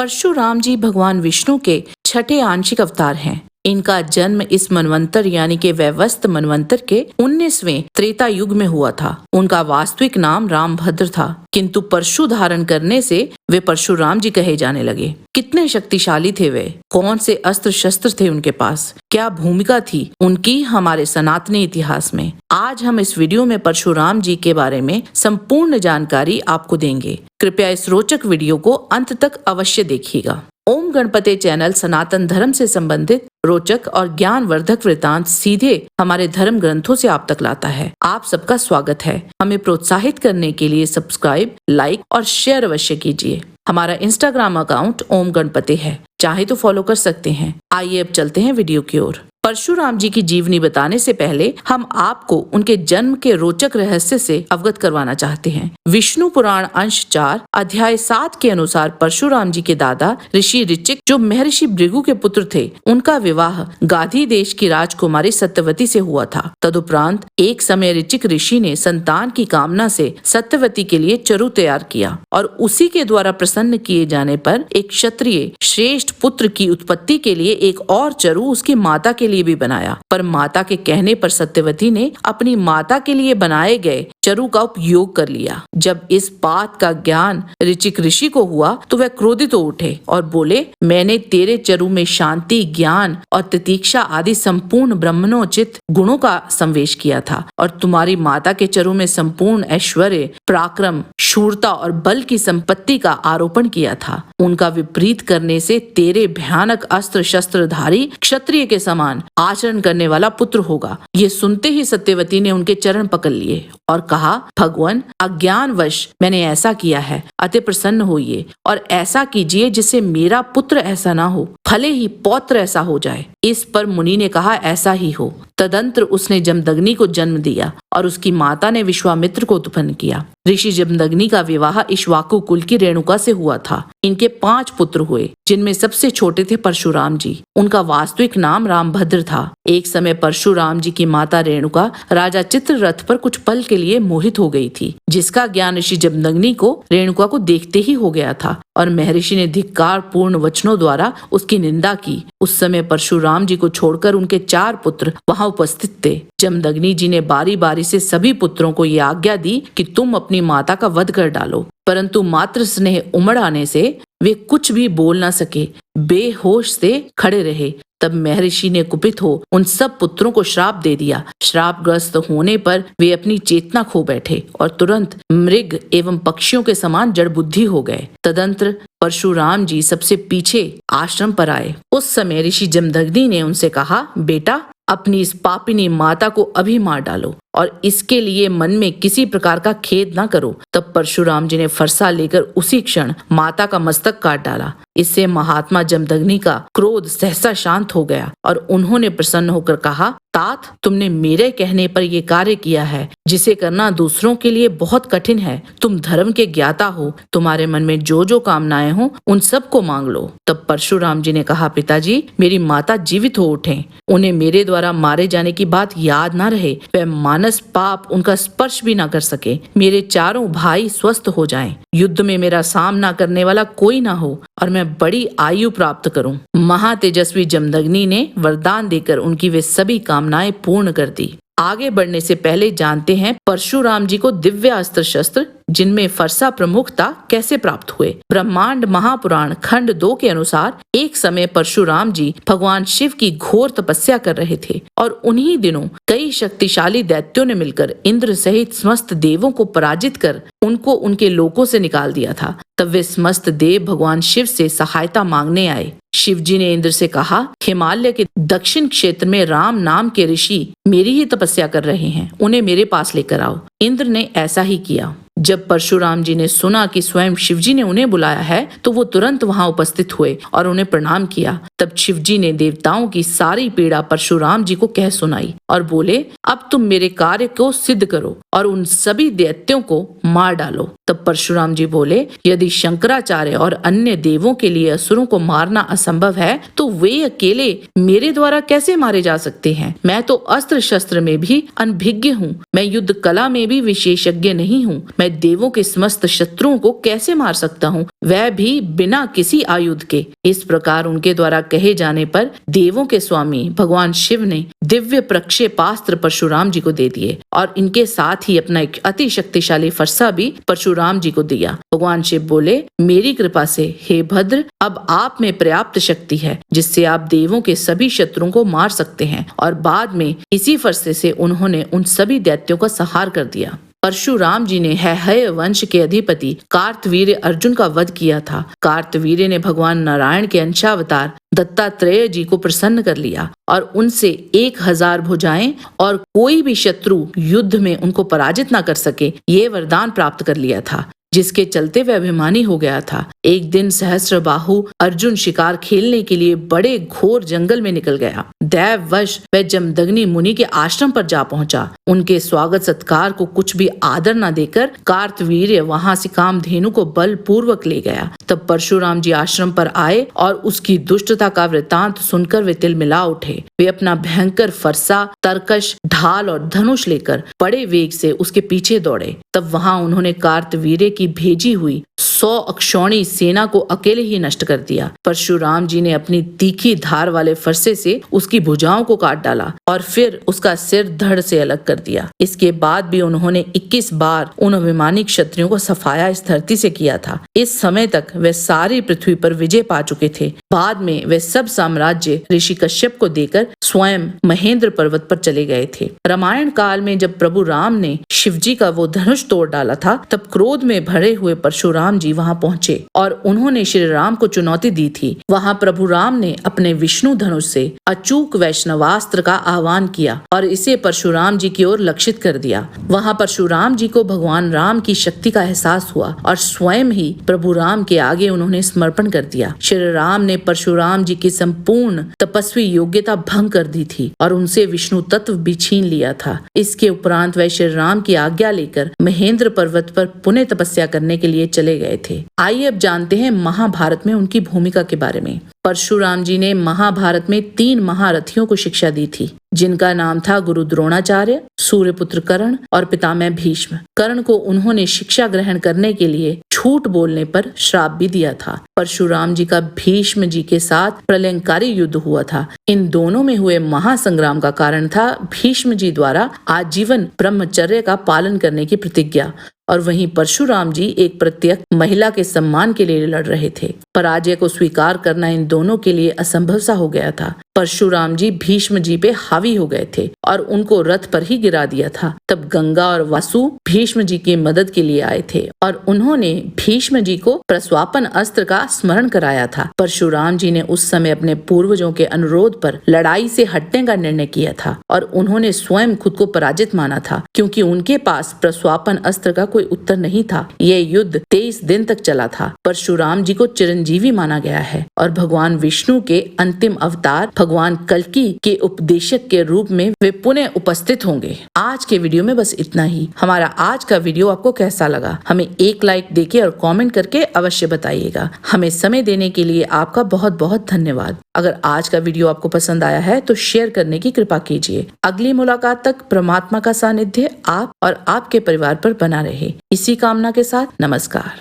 परशुराम जी भगवान विष्णु के छठे आंशिक अवतार हैं। इनका जन्म इस मनवंतर यानी कि वैवस्त मनवंतर के 19वें त्रेता युग में हुआ था। उनका वास्तविक नाम रामभद्र था, किंतु परशु धारण करने से वे परशुराम जी कहे जाने लगे। कितने शक्तिशाली थे वे, कौन से अस्त्र शस्त्र थे उनके पास, क्या भूमिका थी उनकी हमारे सनातनी इतिहास में। आज हम इस वीडियो में परशुराम जी के बारे में संपूर्ण जानकारी आपको देंगे। कृपया इस रोचक वीडियो को अंत तक अवश्य देखिएगा। ओम गणपते चैनल सनातन धर्म से संबंधित रोचक और ज्ञानवर्धक वृतांत सीधे हमारे धर्म ग्रंथों से आप तक लाता है। आप सबका स्वागत है। हमें प्रोत्साहित करने के लिए सब्सक्राइब, लाइक और शेयर अवश्य कीजिए। हमारा इंस्टाग्राम अकाउंट ओम गणपते है, चाहे तो फॉलो कर सकते हैं। आइए अब चलते हैं वीडियो की ओर। परशुराम जी की जीवनी बताने से पहले हम आपको उनके जन्म के रोचक रहस्य से अवगत करवाना चाहते हैं। विष्णु पुराण अंश 4 अध्याय 7 के अनुसार परशुराम जी के दादा ऋषि ऋचिक, जो महर्षि भृगु के पुत्र थे, उनका विवाह गाधी देश की राजकुमारी सत्यवती से हुआ था। तदुपरांत एक समय ऋचिक ऋषि ने संतान की कामना से सत्यवती के लिए चरु तैयार किया और उसी के द्वारा प्रसन्न किए जाने पर एक क्षत्रिय श्रेष्ठ पुत्र की उत्पत्ति के लिए एक और चरु उसकी माता के लिए भी बनाया। पर माता के कहने पर सत्यवती ने अपनी माता के लिए बनाए गए चरु का उपयोग कर लिया। जब इस बात का ज्ञान ऋचिक ऋषि को हुआ तो वह क्रोधित हो उठे और बोले, मैंने तेरे चरु में शांति, ज्ञान और तितीक्षा आदि संपूर्ण ब्रह्मणोचित गुणों का संवेश किया था और तुम्हारी माता के चरु में संपूर्ण ऐश्वर्य, पराक्रम, शूरता और बल की संपत्ति का आरोपण किया था। उनका विपरीत करने से तेरे भयानक अस्त्र शस्त्रधारी क्षत्रिय के समान आचरण करने वाला पुत्र होगा। ये सुनते ही सत्यवती ने उनके चरण पकड़ लिए और कहा, भगवान, अज्ञानवश मैंने ऐसा किया है, अति प्रसन्न होइए और ऐसा कीजिए जिससे मेरा पुत्र ऐसा ना हो, भले ही पौत्र ऐसा हो जाए। इस पर मुनि ने कहा, ऐसा ही हो। तदंतर उसने जमदग्नि को जन्म दिया और उसकी माता ने विश्वामित्र को उत्पन्न किया। ऋषि जमदग्नि का विवाह इक्ष्वाकु कुल की रेणुका से हुआ था। इनके 5 पुत्र हुए, जिनमें सबसे छोटे थे परशुराम जी। उनका वास्तविक नाम रामभद्र था। एक समय परशुराम जी की माता रेणुका राजा चित्ररथ पर कुछ पल के लिए मोहित हो गई थी, जिसका ज्ञान ऋषि जमदग्नि को रेणुका को देखते ही हो गया था और महर्षि ने धिक्कार पूर्ण वचनों द्वारा उसकी निंदा की। उस समय परशुराम जी को छोड़कर उनके 4 पुत्र वहां उपस्थित थे। जमदग्नि जी ने बारी बारी से सभी पुत्रों को यह आज्ञा दी कि तुम अपनी माता का वध कर डालो, परंतु मातृ स्नेह उमड़ आने से वे कुछ भी बोल न सके, बेहोश से खड़े रहे। तब महर्षि ने कुपित हो उन सब पुत्रों को श्राप दे दिया। श्रापग्रस्त होने पर वे अपनी चेतना खो बैठे और तुरंत मृग एवं पक्षियों के समान जड़ बुद्धि हो गए। तदंतर परशुराम जी सबसे पीछे आश्रम पर आए। उस समय ऋषि जमदग्नि ने उनसे कहा, बेटा, अपनी इस पापिनी माता को अभी मार डालो और इसके लिए मन में किसी प्रकार का खेद न करो। तब परशुराम जी ने फरसा लेकर उसी क्षण माता का मस्तक काट डाला। इससे महात्मा जमदग्नि का क्रोध सहसा शांत हो गया और उन्होंने प्रसन्न होकर कहा, तात, तुमने मेरे कहने पर यह कार्य किया है, जिसे करना दूसरों के लिए बहुत कठिन है। तुम धर्म के ज्ञाता हो, तुम्हारे मन में जो जो कामनाएं हो उन सब को मांग लो। तब परशुराम जी ने कहा, पिताजी, मेरी माता जीवित हो उठे, उन्हें मेरे द्वारा मारे जाने की बात याद ना रहे, वह मानस पाप उनका स्पर्श भी ना कर सके, मेरे चारों भाई स्वस्थ हो जाएं, युद्ध में मेरा सामना करने वाला कोई ना हो और मैं बड़ी आयु प्राप्त करूं। महातेजस्वी जमदग्नि ने वरदान देकर उनकी वे सभी कामनाएं पूर्ण कर दी। आगे बढ़ने से पहले जानते हैं परशुराम जी को दिव्य अस्त्र शस्त्र, जिनमें फरसा प्रमुख था, कैसे प्राप्त हुए। ब्रह्मांड महापुराण खंड 2 के अनुसार एक समय परशुराम जी भगवान शिव की घोर तपस्या कर रहे थे और उन्हीं दिनों कई शक्तिशाली दैत्यों ने मिलकर इंद्र सहित समस्त देवों को पराजित कर उनको उनके लोकों से निकाल दिया था। तब वे समस्त देव भगवान शिव से सहायता मांगने आए। शिव जी ने इंद्र से कहा, हिमालय के दक्षिण क्षेत्र में राम नाम के ऋषि मेरी ही तपस्या कर रहे हैं, उन्हें मेरे पास लेकर आओ। इंद्र ने ऐसा ही किया। जब परशुराम जी ने सुना कि स्वयं शिव जी ने उन्हें बुलाया है तो वो तुरंत वहां उपस्थित हुए और उन्हें प्रणाम किया। तब शिव जी ने देवताओं की सारी पीड़ा परशुराम जी को कह सुनाई और बोले, अब तुम मेरे कार्य को सिद्ध करो और उन सभी दैत्यों को मार डालो। तब परशुराम जी बोले, यदि शंकराचार्य और अन्य देवों के लिए असुरों को मारना असंभव है तो वे अकेले मेरे द्वारा कैसे मारे जा सकते हैं। मैं तो अस्त्र शस्त्र में भी अनभिज्ञ हूँ, मैं युद्ध कला में भी विशेषज्ञ नहीं हूँ, मैं देवों के समस्त शत्रुओं को कैसे मार सकता हूँ, वह भी बिना किसी आयुध के। इस प्रकार उनके द्वारा कहे जाने पर देवों के स्वामी भगवान शिव ने दिव्य प्रक्षेपास्त्र परशुराम जी को दे दिए और इनके साथ ही अपना एक अति शक्तिशाली फरसा भी परशुराम जी को दिया। भगवान शिव बोले, मेरी कृपा से हे भद्र, अब आप में पर्याप्त शक्ति है जिससे आप देवों के सभी शत्रुओं को मार सकते हैं। और बाद में इसी फरसे से उन्होंने उन सभी दैत्यों का संहार कर दिया। परशुराम जी ने हैहय वंश के अधिपति कार्तवीर्य अर्जुन का वध किया था। कार्तवीर्य ने भगवान नारायण के अंशावतार दत्तात्रेय जी को प्रसन्न कर लिया और उनसे 1000 भुजाएं और कोई भी शत्रु युद्ध में उनको पराजित न कर सके, ये वरदान प्राप्त कर लिया था, जिसके चलते वह अभिमानी हो गया था। एक दिन सहस्त्रबाहु अर्जुन शिकार खेलने के लिए बड़े घोर जंगल में निकल गया। दैववश वह जमदग्नि मुनि के आश्रम पर जा पहुंचा। उनके स्वागत सत्कार को कुछ भी आदर न देकर कार्तवीर्य वहां से कामधेनु को बलपूर्वक ले गया। तब परशुराम जी आश्रम पर आए और उसकी दुष्टता का वृतांत सुनकर वे तिलमिला उठे। वे अपना भयंकर फरसा, तरकश, ढाल और धनुष लेकर बड़े वेग से उसके पीछे दौड़े। तब वहां उन्होंने कार्तवीर्य की भेजी हुई 100 अक्षौणी सेना को अकेले ही नष्ट कर दिया। परशुराम जी ने अपनी तीखी धार वाले फरसे से उसकी भुजाओं को काट डाला और फिर उसका सिर धड़ से अलग कर दिया। इसके बाद भी उन्होंने 21 बार उन अभिमानी क्षत्रियों को सफाया इस धरती से किया था। इस समय तक वे सारी पृथ्वी पर विजय पा चुके थे। बाद में वे सब साम्राज्य ऋषि कश्यप को देकर स्वयं महेंद्र पर्वत पर चले गए थे। रामायण काल में जब प्रभु राम ने शिवजी का वो धनुष तोड़ डाला था, तब क्रोध में भरे हुए परशुराम जी वहां पहुंचे और उन्होंने श्री राम को चुनौती दी थी। वहां प्रभु राम ने अपने विष्णु धनुष से अचूक वैष्णवास्त्र का आह्वान किया और इसे परशुराम जी की ओर लक्षित कर दिया। वहां परशुराम जी को भगवान राम की शक्ति का एहसास हुआ और स्वयं ही प्रभु राम के आगे उन्होंने समर्पण कर दिया। श्री राम ने परशुराम जी की संपूर्ण तपस्वी योग्यता भंग कर दी थी और उनसे विष्णु तत्व भी छीन लिया था। इसके उपरांत वह श्री राम की आज्ञा लेकर महेंद्र पर्वत पर पुनः तपस्या करने के लिए चले गए थे। आइए अब जानते हैं महाभारत में उनकी भूमिका के बारे में। परशुराम जी ने महाभारत में 3 महारथियों को शिक्षा दी थी, जिनका नाम था गुरु द्रोणाचार्य, सूर्यपुत्र कर्ण और पितामह भीष्म। कर्ण को उन्होंने शिक्षा ग्रहण करने के लिए झूठ बोलने पर श्राप भी दिया था। परशुराम जी का भीष्म जी के साथ प्रलयंकारी युद्ध हुआ था। इन दोनों में हुए महासंग्राम का कारण था भीष्म जी द्वारा आजीवन ब्रह्मचर्य का पालन करने की प्रतिज्ञा, और वहीं परशुराम जी एक प्रत्यक्ष महिला के सम्मान के लिए लड़ रहे थे। पराजय को स्वीकार करना इन दोनों के लिए असंभव सा हो गया था। परशुराम जी भीष्म जी पे हावी हो गए थे और उनको रथ पर ही गिरा दिया था। तब गंगा और वासु भीष्म जी की मदद के लिए आए थे और उन्होंने भीष्म जी को प्रस्वापन अस्त्र का स्मरण कराया था। परशुराम जी ने उस समय अपने पूर्वजों के अनुरोध पर लड़ाई से हटने का निर्णय किया था और उन्होंने स्वयं खुद को पराजित माना था, क्योंकि उनके पास प्रस्वापन अस्त्र का कोई उत्तर नहीं था। यह युद्ध 23 दिन तक चला था। परशुराम जी को चिरंजीवी माना गया है और भगवान विष्णु के अंतिम अवतार भगवान कल्कि के उपदेशक के रूप में वे पुनः उपस्थित होंगे। आज के वीडियो में बस इतना ही। हमारा आज का वीडियो आपको कैसा लगा, हमें एक लाइक देके और कमेंट करके अवश्य बताइएगा। हमें समय देने के लिए आपका बहुत बहुत धन्यवाद। अगर आज का वीडियो आपको पसंद आया है तो शेयर करने की कृपा कीजिए। अगली मुलाकात तक परमात्मा का सानिध्य आप और आपके परिवार पर बना रहे, इसी कामना के साथ नमस्कार।